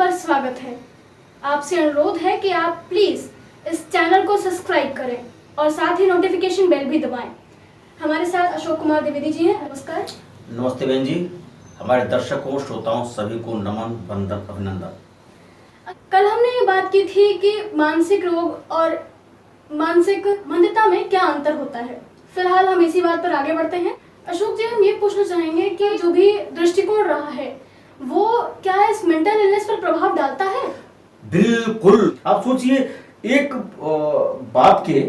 बार स्वागत है। आपसे अनुरोध है कि आप प्लीज इस चैनल को सब्सक्राइब करें और साथ ही नोटिफिकेशन बेल भी दबाएं। हमारे साथ अशोक कुमार द्विवेदी जी हैं। नमस्कार। नमस्ते बहन जी। हमारे दर्शकों श्रोताओं सभी को नमन वंदन अभिनंदन। कल हमने ये बात की थी कि मानसिक रोग और मानसिक मंदता में क्या अंतर होता है। फिलहाल हम इसी बात पर आगे बढ़ते हैं। अशोक जी, हम ये पूछना चाहेंगे कि जो भी दृष्टिकोण रहा है वो क्या इस मेंटल इलनेस पर प्रभाव डालता है? बिल्कुल। आप सोचिए, एक बाप के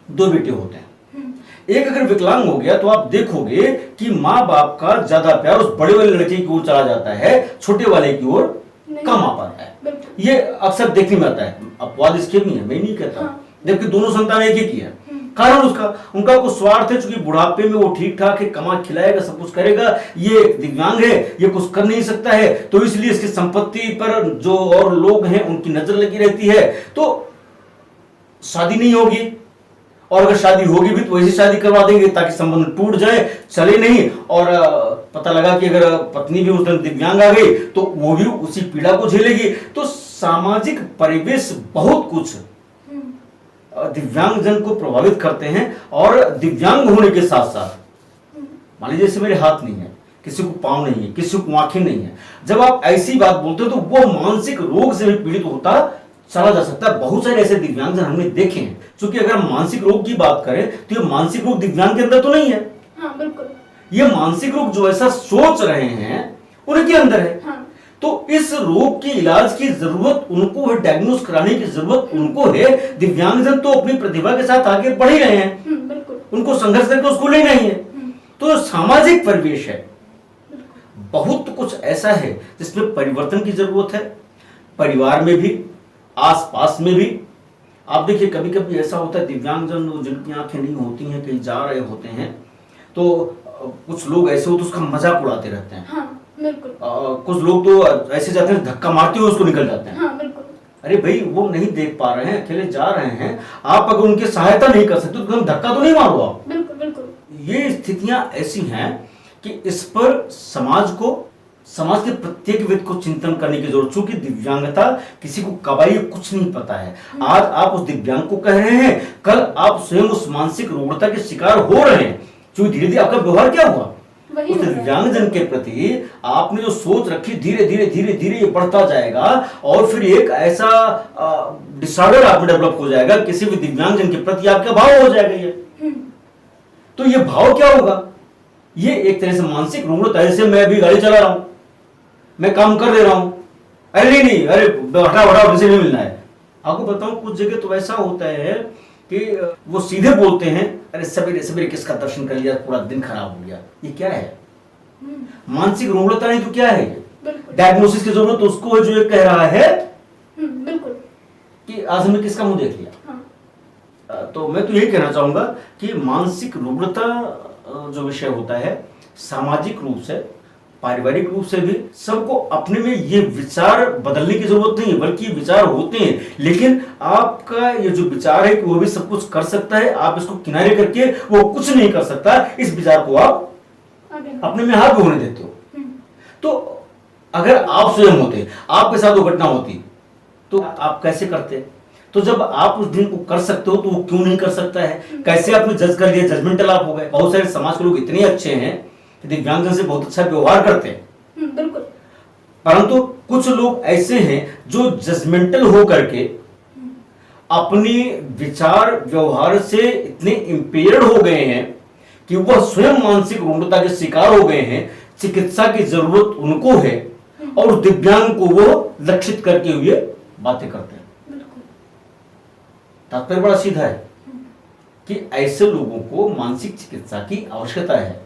दो बेटे होते हैं। एक अगर विकलांग हो गया तो आप देखोगे कि माँ बाप का ज्यादा प्यार उस बड़े वाले लड़के की ओर चला जाता है, छोटे वाले की ओर कम आ पाता है। ये अक्सर देखने में आता है। अपवाद इसके भी है, मैं नहीं कहता। हाँ। जबकि दोनों संतान एक ही की है। कारण उनका कुछ स्वार्थ है, चूंकि बुढ़ापे में वो ठीक ठाक है, कमा खिलाएगा, सब कुछ करेगा। ये दिव्यांग है, ये कुछ कर नहीं सकता है, तो इसलिए इसकी संपत्ति पर जो और लोग हैं उनकी नजर लगी रहती है। तो शादी नहीं होगी, और अगर शादी होगी भी तो ऐसी शादी करवा देंगे ताकि संबंध टूट जाए, चले नहीं। और पता लगा कि अगर पत्नी भी उस दिन दिव्यांग आ गई तो वो भी उसी पीड़ा को झेलेगी। तो सामाजिक परिवेश बहुत कुछ दिव्यांग जन को प्रभावित करते हैं। और दिव्यांग होने के साथ साथ, मान लीजिए जैसे मेरे हाथ नहीं है, किसी को पांव नहीं है, किसी को आंखें नहीं है, जब आप ऐसी बात बोलते हो तो वो मानसिक रोग से भी पीड़ित होता चला जा सकता है। बहुत सारे ऐसे दिव्यांग जन हमने देखे हैं। क्योंकि अगर मानसिक रोग की बात करें तो ये मानसिक रोग दिव्यांग के अंदर तो नहीं है। हाँ, बिल्कुल। ये मानसिक रोग जो ऐसा सोच रहे हैं उनके अंदर है। हाँ। तो इस रोग के इलाज की जरूरत उनको है, डायग्नोस कराने की जरूरत उनको है। दिव्यांगजन तो अपनी प्रतिभा के साथ आगे बढ़ ही रहे हैं, बिल्कुल। उनको संघर्ष करके उसको लेना ही है। तो सामाजिक परिवेश है, बहुत कुछ ऐसा है जिसमें परिवर्तन की जरूरत है। परिवार में भी, आसपास में भी। आप देखिए, कभी कभी ऐसा होता है दिव्यांगजन जिनकी आंखें नहीं होती हैं, कहीं जा रहे होते हैं तो कुछ लोग ऐसे होते उसका मजाक उड़ाते रहते हैं। हाँ, बिल्कुल। कुछ लोग तो ऐसे जाते हैं, धक्का मारते हुए उसको निकल जाते हैं। हाँ, बिल्कुल। अरे भाई, वो नहीं देख पा रहे हैं, अकेले जा रहे हैं, आप अगर उनकी सहायता नहीं कर सकते तो धक्का तो नहीं मारो आप। बिल्कुल बिल्कुल। ये स्थितियां ऐसी हैं कि इस पर समाज के प्रत्येक व्यक्ति को चिंतन करने की जरूरत। चूंकि दिव्यांगता किसी को कब आई कुछ नहीं पता है। आज आप उस दिव्यांग को कह रहे हैं, कल आप स्वयं उस मानसिक रुग्णता के शिकार हो रहे हैं। क्योंकि धीरे धीरे आपका व्यवहार क्या हुआ, उस दिव्यांगजन के प्रति आपने जो सोच रखी, धीरे धीरे धीरे धीरे ये बढ़ता जाएगा और फिर एक ऐसा डिसऑर्डर आप में डेवलप हो जाएगा, किसी भी दिव्यांगजन के प्रति आपका भाव हो जाएगा ये। तो ये भाव क्या होगा, ये एक तरह से मानसिक रुग्णता। जैसे मैं अभी गाड़ी चला रहा हूं, मैं काम कर दे रहा हूं, अरे नहीं, अरे हटाओ किसी नहीं मिलना है। आपको बताऊं, कुछ जगह तो ऐसा होता है कि वो सीधे बोलते हैं, अरे सवेरे सवेरे किसका दर्शन कर लिया, पूरा दिन खराब हो गया। ये क्या है? मानसिक रुग्णता नहीं तो क्या है ये? डायग्नोसिस की जरूरत उसको है जो ये कह रहा है बिल्कुल कि आज हमने किसका मुंह देख लिया। हाँ। तो मैं तो यही कहना चाहूंगा कि मानसिक रुग्णता जो विषय होता है, सामाजिक रूप से, पारिवारिक रूप से भी सबको अपने में ये विचार बदलने की जरूरत नहीं है, बल्कि विचार होते हैं। लेकिन आपका ये जो विचार है कि वो भी सब कुछ कर सकता है, आप इसको किनारे करके वो कुछ नहीं कर सकता, इस विचार को आप अपने में हाथ होने देते हो। तो अगर आप स्वयं होते, आपके साथ वो घटना होती, तो आप कैसे करते? तो जब आप उस दिन को कर सकते हो तो वो क्यों नहीं कर सकता है? कैसे आपने जज कर लिया, जजमेंटल आप हो गए। बहुत सारे समाज के लोग इतने अच्छे हैं, दिव्यांगजन से बहुत अच्छा व्यवहार करते हैं, बिल्कुल। परंतु कुछ लोग ऐसे हैं जो जजमेंटल हो करके अपनी विचार व्यवहार से इतने इंपेयर्ड हो गए हैं कि वह स्वयं मानसिक रुग्णता के शिकार हो गए हैं। चिकित्सा की जरूरत उनको है और उस दिव्यांग को वो लक्षित करके हुए बातें करते हैं। तात्पर्य बड़ा सीधा है कि ऐसे लोगों को मानसिक चिकित्सा की आवश्यकता है,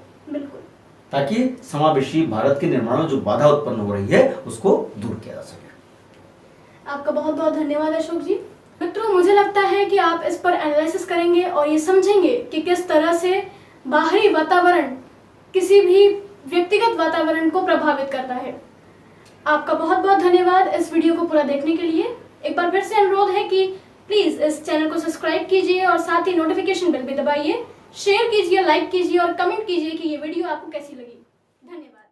ताकि समावेशी भारत के निर्माण में जो बाधा उत्पन्न हो रही है उसको दूर किया जा सके। आपका बहुत बहुत धन्यवाद अशोक जी। मित्रों, मुझे लगता है कि आप इस पर एनालिसिस करेंगे और ये समझेंगे कि किस तरह से बाहरी वातावरण किसी भी व्यक्तिगत वातावरण को प्रभावित करता है। आपका बहुत बहुत धन्यवाद इस वीडियो को पूरा देखने के लिए। एक बार फिर से अनुरोध है कि प्लीज इस चैनल को सब्सक्राइब कीजिए और साथ ही नोटिफिकेशन बेल भी दबाइए, शेयर कीजिए, लाइक कीजिए और कमेंट कीजिए कि ये वीडियो आपको कैसी लगी। धन्यवाद।